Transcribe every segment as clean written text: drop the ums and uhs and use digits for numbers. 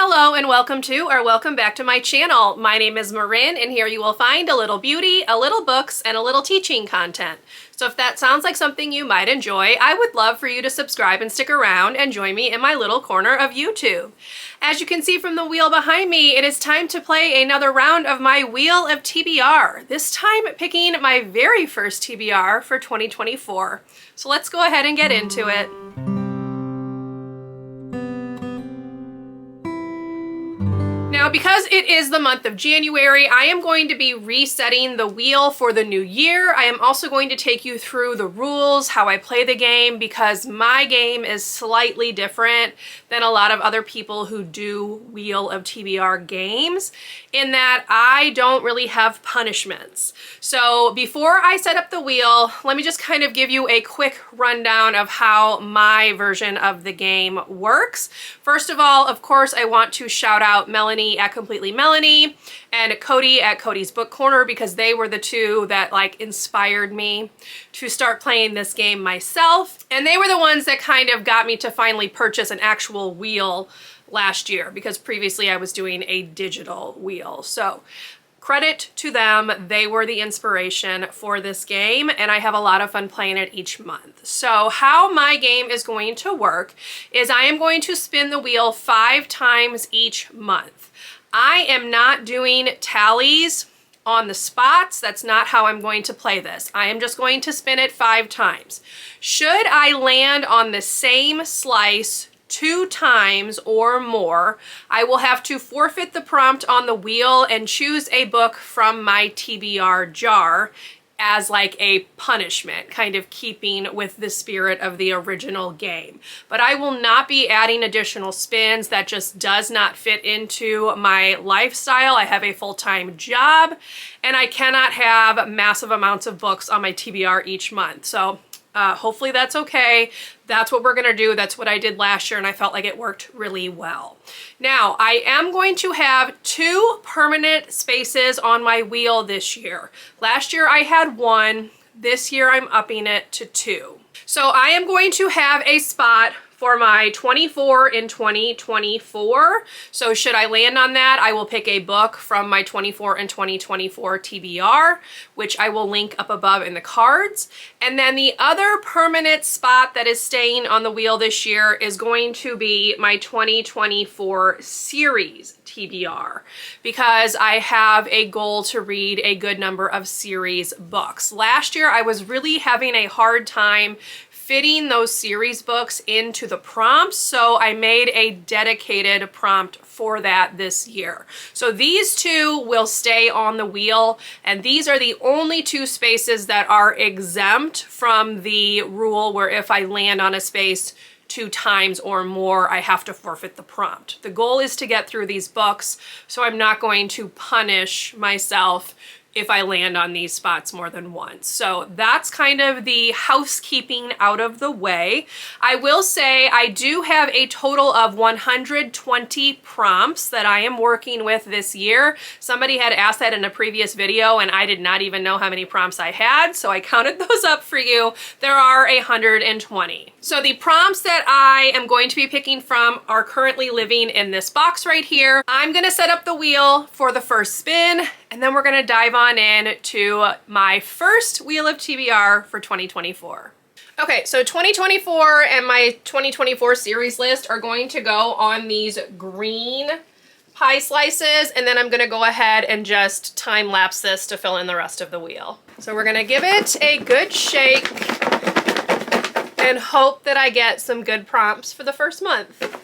Hello and welcome back to my channel. My name is Marin and here you will find a little beauty, a little books, and a little teaching content. So if that sounds like something you might enjoy, I would love for you to subscribe and stick around and join me in my little corner of YouTube. As you can see from the wheel behind me, it is time to play another round of my Wheel of TBR, this time picking my very first TBR for 2024. So let's go ahead and get into it. Now, because it is the month of January, I am going to be resetting the wheel for the new year. I am also going to take you through the rules, how I play the game, because my game is slightly different than a lot of other people who do Wheel of TBR games, in that I don't really have punishments. So before I set up the wheel, let me just kind of give you a quick rundown of how my version of the game works. First of all, of course, I want to shout out Melanie at Completely Melanie and Codie at Codie's Book Corner, because they were the two that inspired me to start playing this game myself. And they were the ones that kind of got me to finally purchase an actual wheel last year, because previously I was doing a digital wheel. So credit to them, they were the inspiration for this game, and I have a lot of fun playing it each month. So how my game is going to work is I am going to spin the wheel 5 times each month. I am not doing tallies on the spots. That's not how I'm going to play this. I am just going to spin it 5 times. Should I land on the same slice 2 times or more, I will have to forfeit the prompt on the wheel and choose a book from my TBR jar as a punishment, kind of keeping with the spirit of the original game. But I will not be adding additional spins. That just does not fit into my lifestyle. I have a full-time job and I cannot have massive amounts of books on my TBR each month. So hopefully that's okay. That's what we're gonna do. That's what I did last year and I felt like it worked really well. Now, I am going to have 2 permanent spaces on my wheel this year. Last year I had 1. This year I'm upping it to 2. So I am going to have a spot for my 24 in 2024. So should I land on that, I will pick a book from my 24 and 2024 TBR, which I will link up above in the cards. And then the other permanent spot that is staying on the wheel this year is going to be my 2024 series TBR, because I have a goal to read a good number of series books. Last year I was really having a hard time fitting those series books into the prompts, so I made a dedicated prompt for that this year. So these 2 will stay on the wheel, and these are the only 2 spaces that are exempt from the rule where if I land on a space 2 times or more, I have to forfeit the prompt. The goal is to get through these books, so I'm not going to punish myself if I land on these spots more than once. So that's kind of the housekeeping out of the way. I will say I do have a total of 120 prompts that I am working with this year. Somebody had asked that in a previous video and I did not even know how many prompts I had, so I counted those up for you. There are 120. So the prompts that I am going to be picking from are currently living in this box right here. I'm gonna set up the wheel for the first spin, and then we're gonna dive on in to my first Wheel of TBR for 2024. Okay, so 2024 and my 2024 series list are going to go on these green pie slices, and then I'm gonna go ahead and just time lapse this to fill in the rest of the wheel. So we're gonna give it a good shake and hope that I get some good prompts for the first month.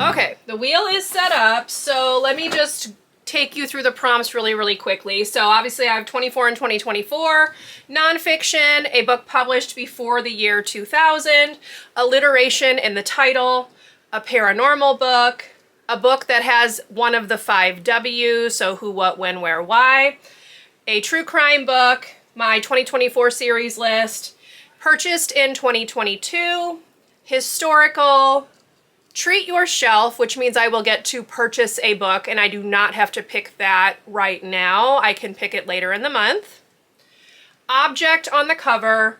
Okay, the wheel is set up, so let me just take you through the prompts really quickly. So obviously I have 24 in 2024, nonfiction, a book published before the year 2000, alliteration in the title, a paranormal book, a book that has one of the 5 W's, so who, what, when, where, why, a true crime book, my 2024 series list, purchased in 2022, historical, treat your shelf, which means I will get to purchase a book and I do not have to pick that right now. I can pick it later in the month. Object on the cover,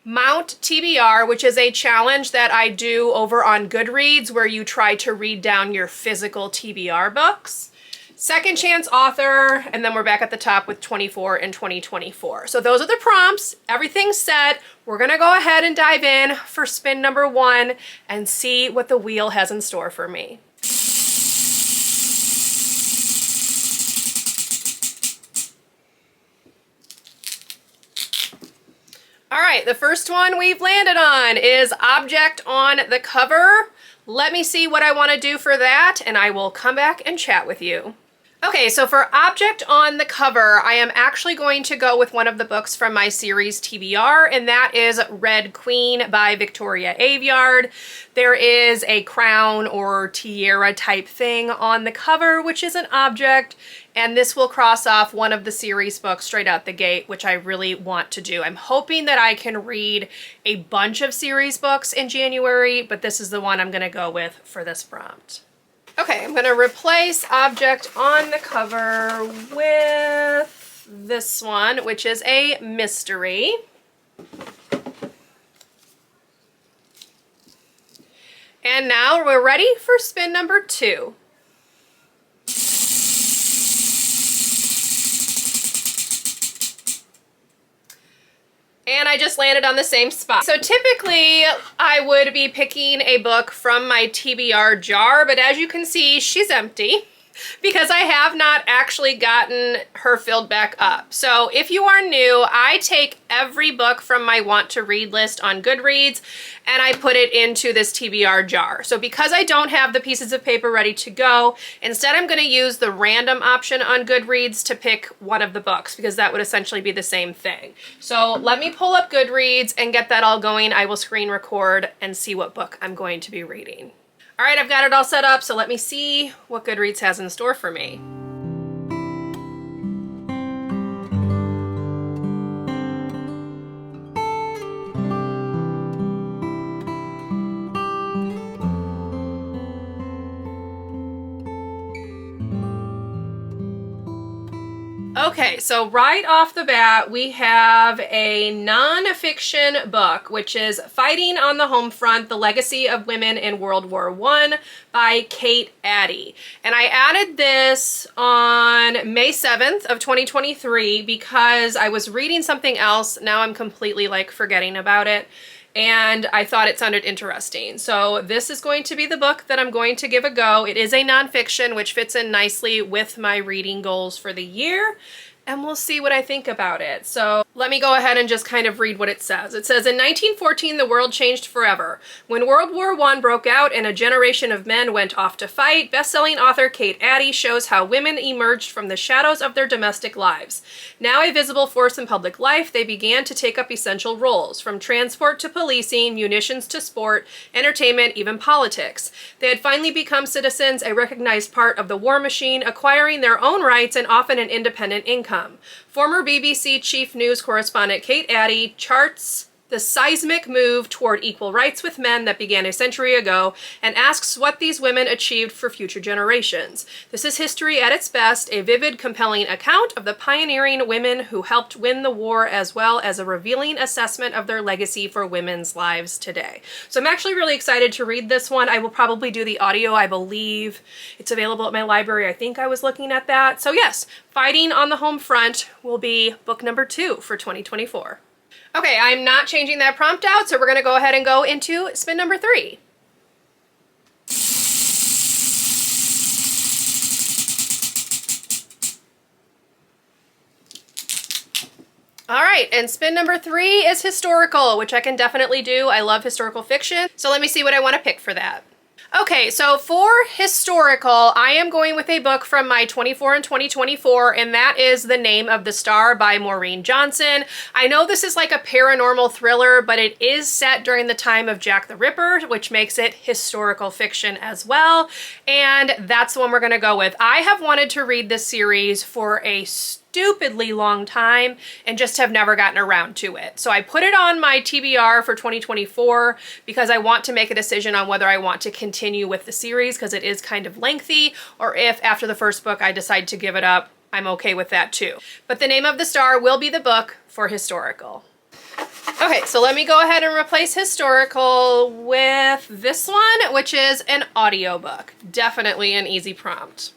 Mount TBR, which is a challenge that I do over on Goodreads where you try to read down your physical TBR books. Second chance author, and then we're back at the top with 24 and 2024. So those are the prompts. Everything's set. We're gonna go ahead and dive in for spin number 1 and see what the wheel has in store for me. All right, the first one we've landed on is object on the cover. Let me see what I want to do for that, and I will come back and chat with you. Okay, so for object on the cover, I am actually going to go with one of the books from my series TBR, and that is Red Queen by Victoria Aveyard. There is a crown or tiara type thing on the cover, which is an object, and this will cross off one of the series books straight out the gate, which I really want to do. I'm hoping that I can read a bunch of series books in January, but this is the one I'm gonna go with for this prompt. Okay, I'm gonna replace object on the cover with this one, which is a mystery. And now we're ready for spin number 2. And I just landed on the same spot. So typically I would be picking a book from my TBR jar, but as you can see, she's empty because I have not actually gotten her filled back up. So if you are new, I take every book from my want to read list on Goodreads and I put it into this TBR jar. So because I don't have the pieces of paper ready to go, instead I'm gonna use the random option on Goodreads to pick one of the books because that would essentially be the same thing. So let me pull up Goodreads and get that all going. I will screen record and see what book I'm going to be reading. All right, I've got it all set up, so let me see what Goodreads has in store for me. Okay, so right off the bat, we have a nonfiction book, which is Fighting on the Home Front, The Legacy of Women in World War I by Codie. And I added this on May 7th of 2023 because I was reading something else. Now I'm completely like forgetting about it. And I thought it sounded interesting. So this is going to be the book that I'm going to give a go. It is a nonfiction, which fits in nicely with my reading goals for the year. And we'll see what I think about it. So let me go ahead and just kind of read what it says. It says, in 1914, the world changed forever. When World War I broke out and a generation of men went off to fight, best-selling author Codie shows how women emerged from the shadows of their domestic lives. Now a visible force in public life, they began to take up essential roles, from transport to policing, munitions to sport, entertainment, even politics. They had finally become citizens, a recognized part of the war machine, acquiring their own rights and often an independent income. Former BBC chief news correspondent Codie charts the seismic move toward equal rights with men that began a century ago and asks what these women achieved for future generations. This is history at its best, a vivid, compelling account of the pioneering women who helped win the war, as well as a revealing assessment of their legacy for women's lives today. So I'm actually really excited to read this one. I will probably do the audio. I believe it's available at my library. I think I was looking at that. So yes, Fighting on the Home Front will be book number 2 for 2024. Okay, I'm not changing that prompt out, so we're gonna go ahead and go into spin number 3. All right, and spin number 3 is historical, which I can definitely do. I love historical fiction, so let me see what I want to pick for that. Okay, so for historical, I am going with a book from my 24 and 2024, and that is The Name of the Star by Maureen Johnson. I know this is like a paranormal thriller, but it is set during the time of Jack the Ripper, which makes it historical fiction as well, and that's the one we're going to go with. I have wanted to read this series for a stupidly long time and just have never gotten around to it. So I put it on my TBR for 2024 because I want to make a decision on whether I want to continue with the series because it is kind of lengthy, or if after the first book I decide to give it up, I'm okay with that too. But The Name of the Star will be the book for historical. Okay, so let me go ahead and replace historical with this one, which is an audiobook. Definitely an easy prompt.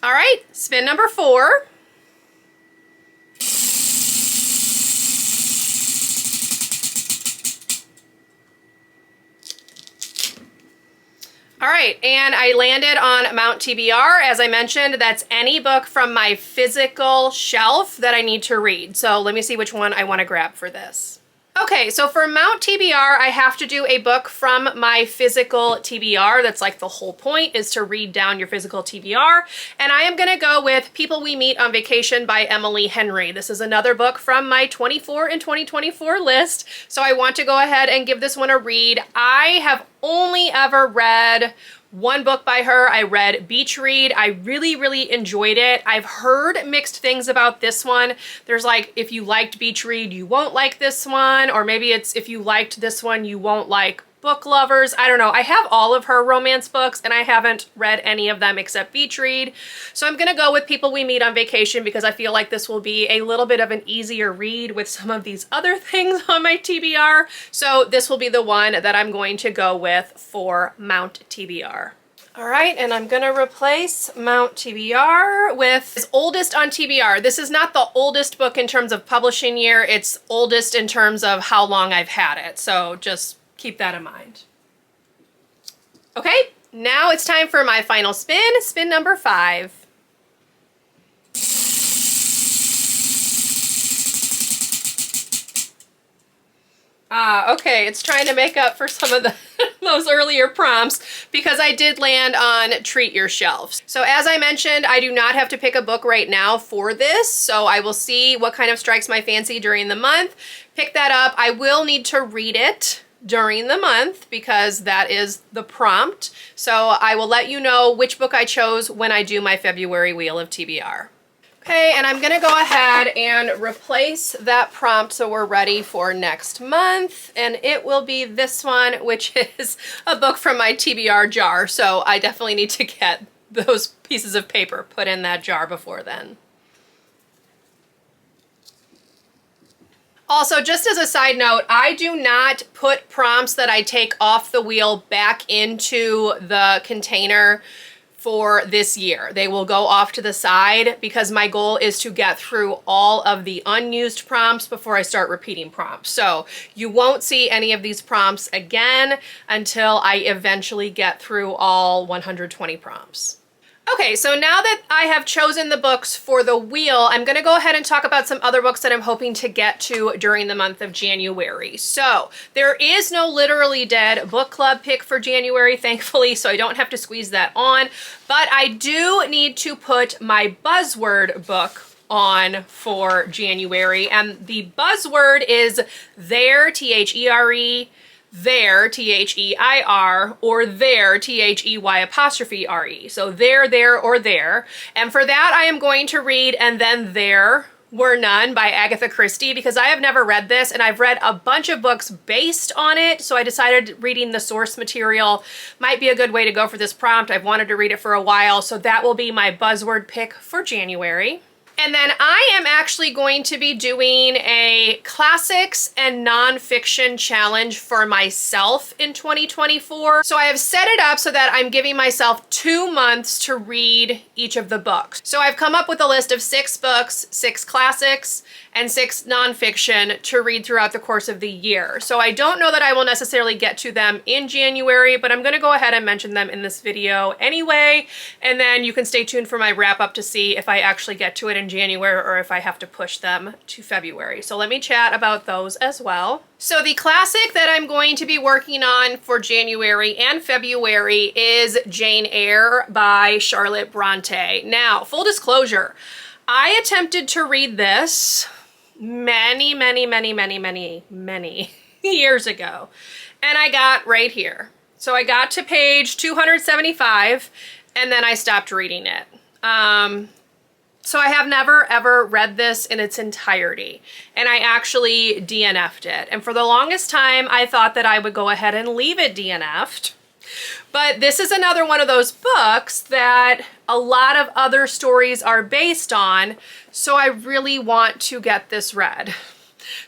All right, spin number 4. All right, and I landed on Mount TBR. As I mentioned, that's any book from my physical shelf that I need to read. So let me see which one I want to grab for this. Okay, so for Mount TBR, I have to do a book from my physical TBR. That's like the whole point, is to read down your physical TBR. And I am gonna go with People We Meet on Vacation by Emily Henry. This is another book from my 24 and 2024 list. So I want to go ahead and give this one a read. I have only ever read one book by her. I read Beach Read. I really, really enjoyed it. I've heard mixed things about this one. There's like, if you liked Beach Read, you won't like this one. Or maybe it's if you liked this one, you won't like Book Lovers. I don't know. I have all of her romance books and I haven't read any of them except Beach Read. So I'm gonna go with People We Meet on Vacation because I feel like this will be a little bit of an easier read with some of these other things on my TBR. So this will be the one that I'm going to go with for Mount TBR. All right, and I'm gonna replace Mount TBR with Oldest on TBR. This is not the oldest book in terms of publishing year, it's oldest in terms of how long I've had it. So just keep that in mind. Okay, now it's time for my final spin, spin number 5. Okay, it's trying to make up for some of the those earlier prompts because I did land on Treat Your Shelves. So as I mentioned, I do not have to pick a book right now for this, so I will see what kind of strikes my fancy during the month, pick that up. I will need to read it during the month because that is the prompt. So I will let you know which book I chose when I do my February Wheel of TBR. Okay, and I'm gonna go ahead and replace that prompt so we're ready for next month. And it will be this one, which is a book from my TBR jar. So I definitely need to get those pieces of paper put in that jar before then. Also, just as a side note, I do not put prompts that I take off the wheel back into the container for this year. They will go off to the side because my goal is to get through all of the unused prompts before I start repeating prompts. So you won't see any of these prompts again until I eventually get through all 120 prompts. Okay, so now that I have chosen the books for the wheel, I'm gonna go ahead and talk about some other books that I'm hoping to get to during the month of January. So there is no Literally Dead book club pick for January, thankfully, so I don't have to squeeze that on, but I do need to put my buzzword book on for January, and the buzzword is There, T-H-E-R-E, There, T-H-E-I-R, or There, T-H-E-Y''re. So there, or there. And for that, I am going to read And Then There Were None by Agatha Christie because I have never read this and I've read a bunch of books based on it. So I decided reading the source material might be a good way to go for this prompt. I've wanted to read it for a while, so that will be my buzzword pick for January. And then I am actually going to be doing a classics and nonfiction challenge for myself in 2024. So I have set it up so that I'm giving myself 2 months to read each of the books. So I've come up with a list of 6 books, 6 classics, and 6 nonfiction to read throughout the course of the year. So I don't know that I will necessarily get to them in January, but I'm gonna go ahead and mention them in this video anyway, and then you can stay tuned for my wrap up to see if I actually get to it in in January or if I have to push them to February. So let me chat about those as well. So the classic that I'm going to be working on for January and February is Jane Eyre by Charlotte Bronte. Now, full disclosure, I attempted to read this many years ago, and I got right here. So I got to page 275 and then I stopped reading it. So I have never ever read this in its entirety, and I actually DNF'd it. And for the longest time, I thought that I would go ahead and leave it DNF'd. But this is another one of those books that a lot of other stories are based on, so I really want to get this read.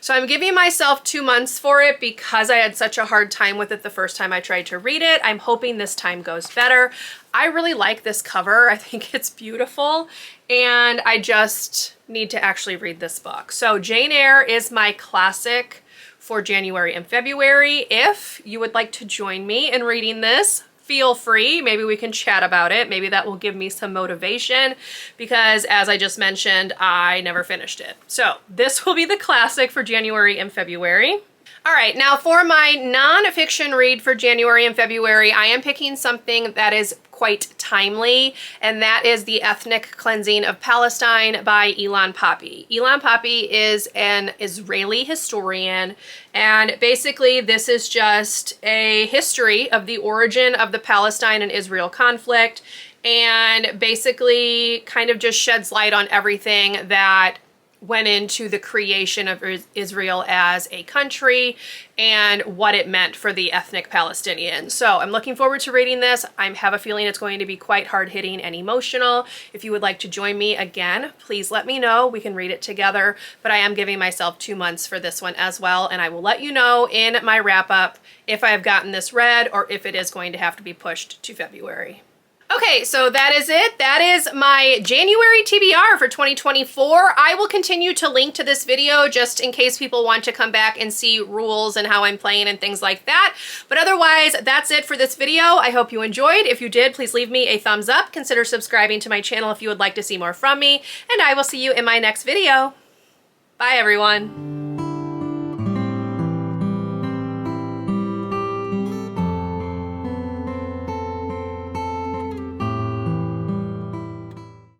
So I'm giving myself 2 months for it because I had such a hard time with it the first time I tried to read it. I'm hoping this time goes better. I really like this cover. I think it's beautiful, and I just need to actually read this book. So Jane Eyre is my classic for January and February. If you would like to join me in reading this, feel free. Maybe we can chat about it. Maybe that will give me some motivation because, as I just mentioned, I never finished it. So this will be the classic for January and February. All right, now for my nonfiction read for January and February, I am picking something that is quite timely, and that is The Ethnic Cleansing of Palestine by Ilan Pappé. Ilan Pappé is an Israeli historian, and basically this is just a history of the origin of the Palestine and Israel conflict, and basically kind of just sheds light on everything that went into the creation of Israel as a country and what it meant for the ethnic Palestinians. So I'm looking forward to reading this. I have a feeling it's going to be quite hard-hitting and emotional. If you would like to join me again, please let me know. We can read it together, but I am giving myself 2 months for this one as well, and I will let you know in my wrap-up if I have gotten this read or if it is going to have to be pushed to February. Okay, so that is it. That is my January TBR for 2024. I will continue to link to this video just in case people want to come back and see rules and how I'm playing and things like that. But otherwise, that's it for this video. I hope you enjoyed. If you did, please leave me a thumbs up. Consider subscribing to my channel if you would like to see more from me, and I will see you in my next video. Bye, everyone.